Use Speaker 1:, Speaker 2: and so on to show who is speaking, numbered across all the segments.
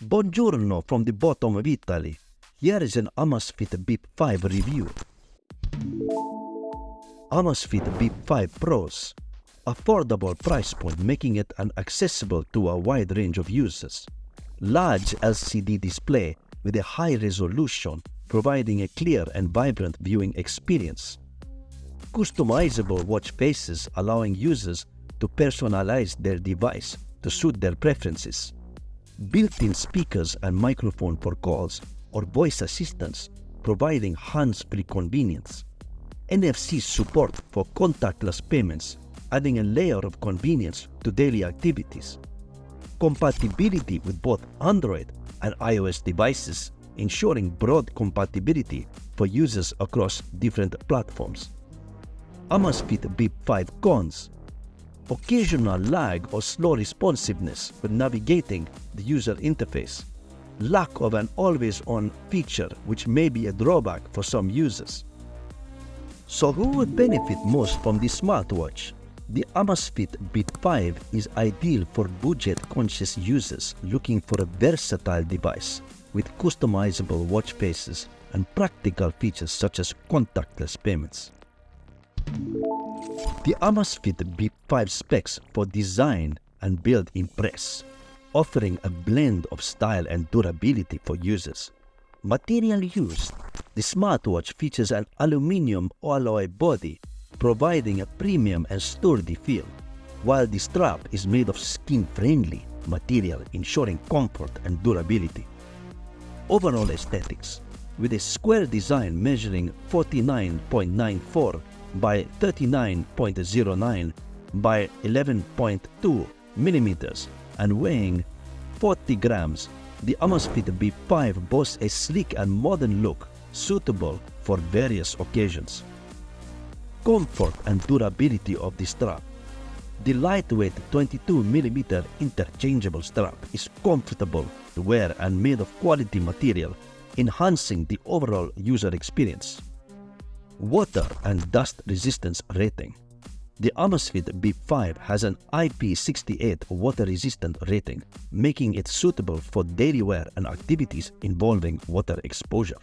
Speaker 1: Buongiorno from the bottom of Italy. Here is an Amazfit Bip 5 review. Amazfit Bip 5 Pros. Affordable price point making it accessible to a wide range of users. Large LCD display with a high resolution providing a clear and vibrant viewing experience. Customizable watch faces allowing users to personalize their device to suit their preferences. Built-in speakers and microphone for calls or voice assistants, providing hands-free convenience. NFC support for contactless payments, adding a layer of convenience to daily activities. Compatibility with both Android and iOS devices, ensuring broad compatibility for users across different platforms. Amazfit Bip 5 Cons. Occasional lag or slow responsiveness when navigating the user interface. Lack of an always-on feature, which may be a drawback for some users. So who would benefit most from the smartwatch? The Amazfit Bip 5 is ideal for budget-conscious users looking for a versatile device with customizable watch faces and practical features such as contactless payments. The Amazfit Bip 5 specs for design and build impress, offering a blend of style and durability for users. Material used. The smartwatch features an aluminum alloy body, providing a premium and sturdy feel, while the strap is made of skin-friendly material, ensuring comfort and durability. Overall aesthetics. With a square design measuring 49.94 by 39.09 by 11.2 millimeters and weighing 40 grams, the Amazfit Bip 5 boasts a sleek and modern look suitable for various occasions. Comfort and durability of the strap. The lightweight 22mm interchangeable strap is comfortable to wear and made of quality material, enhancing the overall user experience. Water and dust resistance rating. The Amazfit Bip 5 has an IP68 water resistant rating, making it suitable for daily wear and activities involving water exposure.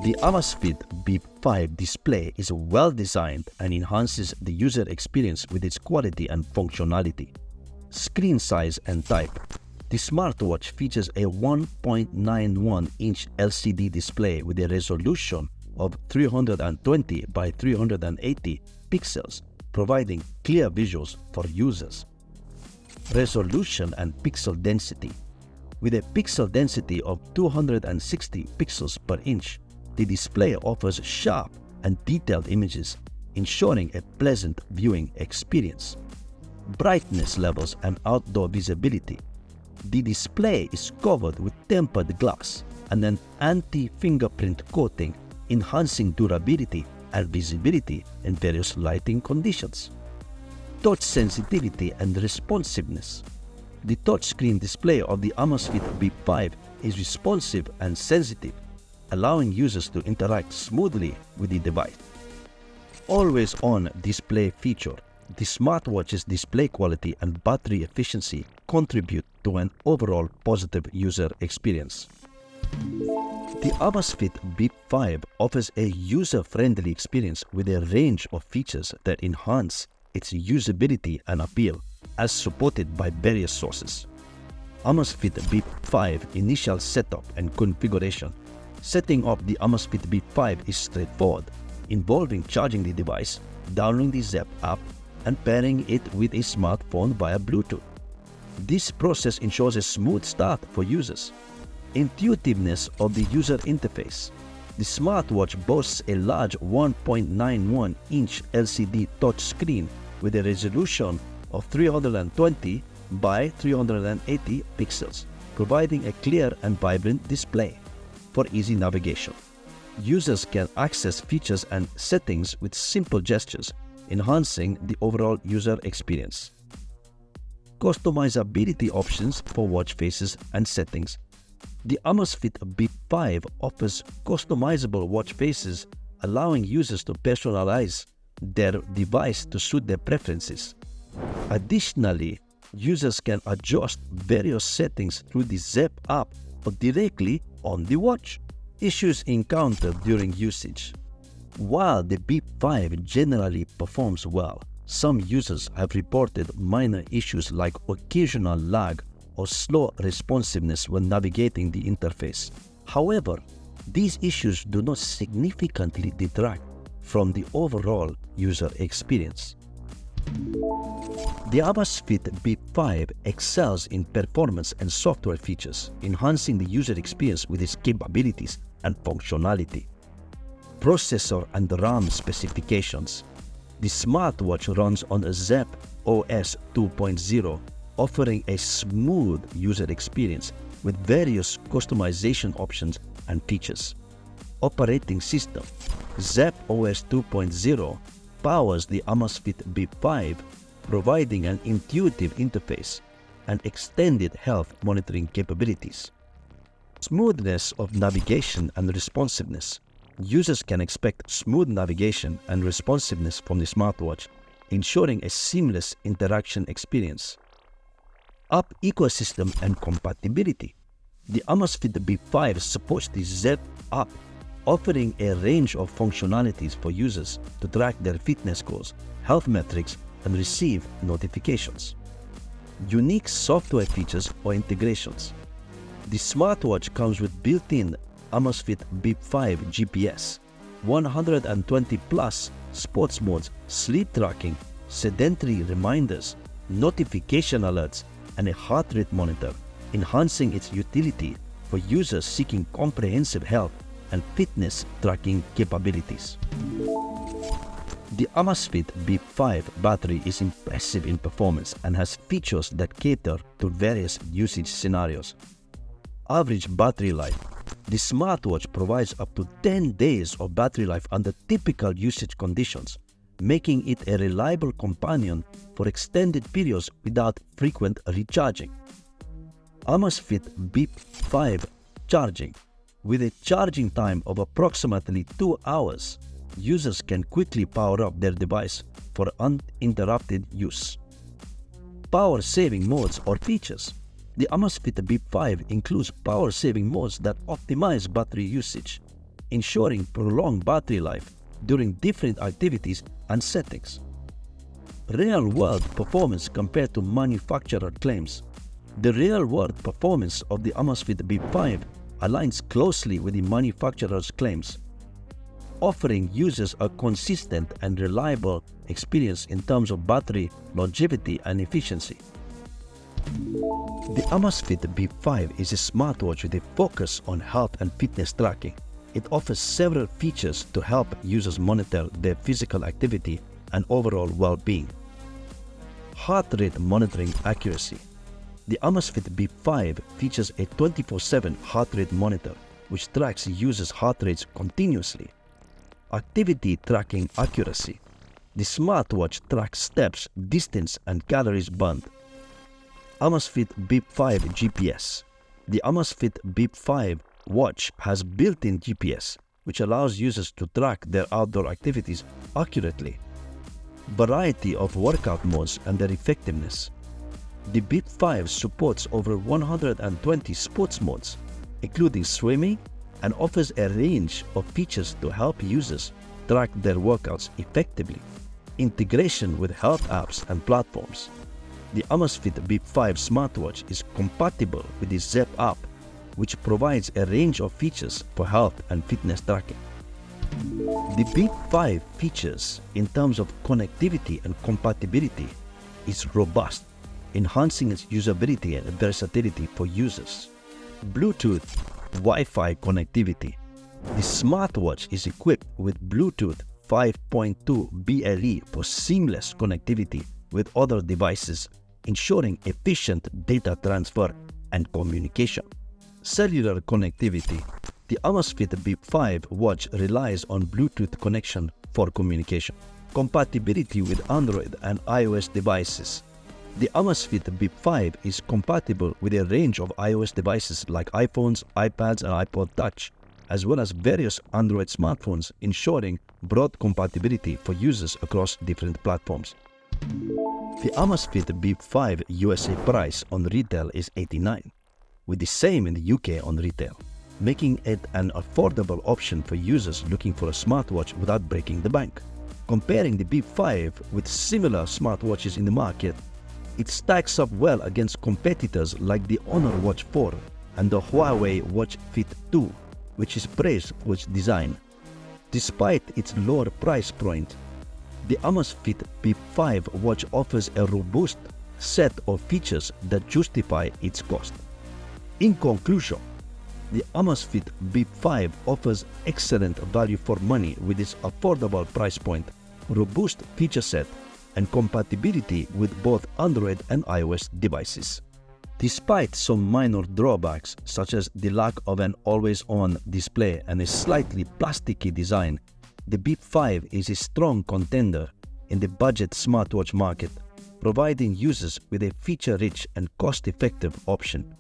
Speaker 1: The Amazfit Bip 5 display is well designed and enhances the user experience with its quality and functionality. Screen size and type. The smartwatch features a 1.91-inch LCD display with a resolution of 320 by 380 pixels, providing clear visuals for users. Resolution and pixel density. With a pixel density of 260 pixels per inch, the display offers sharp and detailed images, ensuring a pleasant viewing experience. Brightness levels and outdoor visibility. The display is covered with tempered glass and an anti-fingerprint coating, enhancing durability and visibility in various lighting conditions. Touch sensitivity and responsiveness. The touchscreen display of the Amazfit Bip 5 is responsive and sensitive, allowing users to interact smoothly with the device. Always-on display feature. The smartwatch's display quality and battery efficiency contribute to an overall positive user experience. The Amazfit Bip 5 offers a user-friendly experience with a range of features that enhance its usability and appeal, as supported by various sources. Amazfit Bip 5 initial setup and configuration. Setting up the Amazfit Bip 5 is straightforward, involving charging the device, downloading the Zep app, and pairing it with a smartphone via Bluetooth. This process ensures a smooth start for users. Intuitiveness of the user interface. The smartwatch boasts a large 1.91-inch LCD touchscreen with a resolution of 320 by 380 pixels, providing a clear and vibrant display for easy navigation. Users can access features and settings with simple gestures, enhancing the overall user experience. Customizability options for watch faces and settings. The Amazfit Bip 5 offers customizable watch faces, allowing users to personalize their device to suit their preferences. Additionally, Users can adjust various settings through the Zep app or directly on the watch. Issues encountered during usage. While the Bip 5 generally performs well, some users have reported minor issues like occasional lag or slow responsiveness when navigating the interface. However, these issues do not significantly detract from the overall user experience. The Amazfit Bip 5 excels in performance and software features, enhancing the user experience with its capabilities and functionality. Processor and RAM specifications. The smartwatch runs on a Zep OS 2.0, offering a smooth user experience with various customization options and features. Operating system. Zep OS 2.0 powers the Amazfit Bip 5, providing an intuitive interface and extended health monitoring capabilities. Smoothness of navigation and responsiveness. Users can expect smooth navigation and responsiveness from the smartwatch, ensuring a seamless interaction experience. App ecosystem and compatibility. The Amazfit Bip 5 supports the Zep app, offering a range of functionalities for users to track their fitness goals, health metrics, and receive notifications. Unique software features or integrations. The smartwatch comes with built-in Amazfit Bip 5 GPS, 120 plus sports modes, sleep tracking, sedentary reminders, notification alerts, and a heart rate monitor, enhancing its utility for users seeking comprehensive health and fitness tracking capabilities. The Amazfit Bip 5 battery is impressive in performance and has features that cater to various usage scenarios. Average battery life. The smartwatch provides up to 10 days of battery life under typical usage conditions, making it a reliable companion for extended periods without frequent recharging. Amazfit Bip 5 charging. With a charging time of approximately 2 hours, users can quickly power up their device for uninterrupted use. Power-saving modes or features. The Amazfit Bip 5 includes power-saving modes that optimize battery usage, ensuring prolonged battery life during different activities and settings. Real-world performance compared to manufacturer claims. The real-world performance of the Amazfit Bip 5 aligns closely with the manufacturer's claims, offering users a consistent and reliable experience in terms of battery longevity and efficiency. The Amazfit Bip 5 is a smartwatch with a focus on health and fitness tracking. It offers several features to help users monitor their physical activity and overall well-being. Heart rate monitoring accuracy. The Amazfit Bip 5 features a 24/7 heart rate monitor, which tracks users' heart rates continuously. Activity tracking accuracy. The smartwatch tracks steps, distance, and calories burned. Amazfit Bip 5 GPS. The Amazfit Bip 5 watch has built-in GPS, which allows users to track their outdoor activities accurately. Variety of workout modes and their effectiveness. The Bip 5 supports over 120 sports modes, including swimming, and offers a range of features to help users track their workouts effectively. Integration with health apps and platforms. The Amazfit Bip 5 smartwatch is compatible with the Zep app, which provides a range of features for health and fitness tracking. The Bip 5 features in terms of connectivity and compatibility is robust, enhancing its usability and versatility for users. Bluetooth Wi-Fi connectivity. The smartwatch is equipped with Bluetooth 5.2 BLE for seamless connectivity with other devices, ensuring efficient data transfer and communication. Cellular connectivity. The Amazfit Bip 5 watch relies on Bluetooth connection for communication. Compatibility with Android and iOS devices. The Amazfit Bip 5 is compatible with a range of iOS devices like iPhones, iPads, and iPod Touch, as well as various Android smartphones, ensuring broad compatibility for users across different platforms. The Amazfit Bip 5 USA price on retail is $89, with the same in the UK on retail, making it an affordable option for users looking for a smartwatch without breaking the bank. Comparing the Bip 5 with similar smartwatches in the market, it stacks up well against competitors like the Honor Watch 4 and the Huawei Watch Fit 2, which is praised for its design. Despite its lower price point, the Amazfit Bip 5 watch offers a robust set of features that justify its cost. In conclusion, the Amazfit Bip 5 offers excellent value for money with its affordable price point, robust feature set, and compatibility with both Android and iOS devices. Despite some minor drawbacks such as the lack of an always-on display and a slightly plasticky design, the Bip 5 is a strong contender in the budget smartwatch market, providing users with a feature-rich and cost-effective option.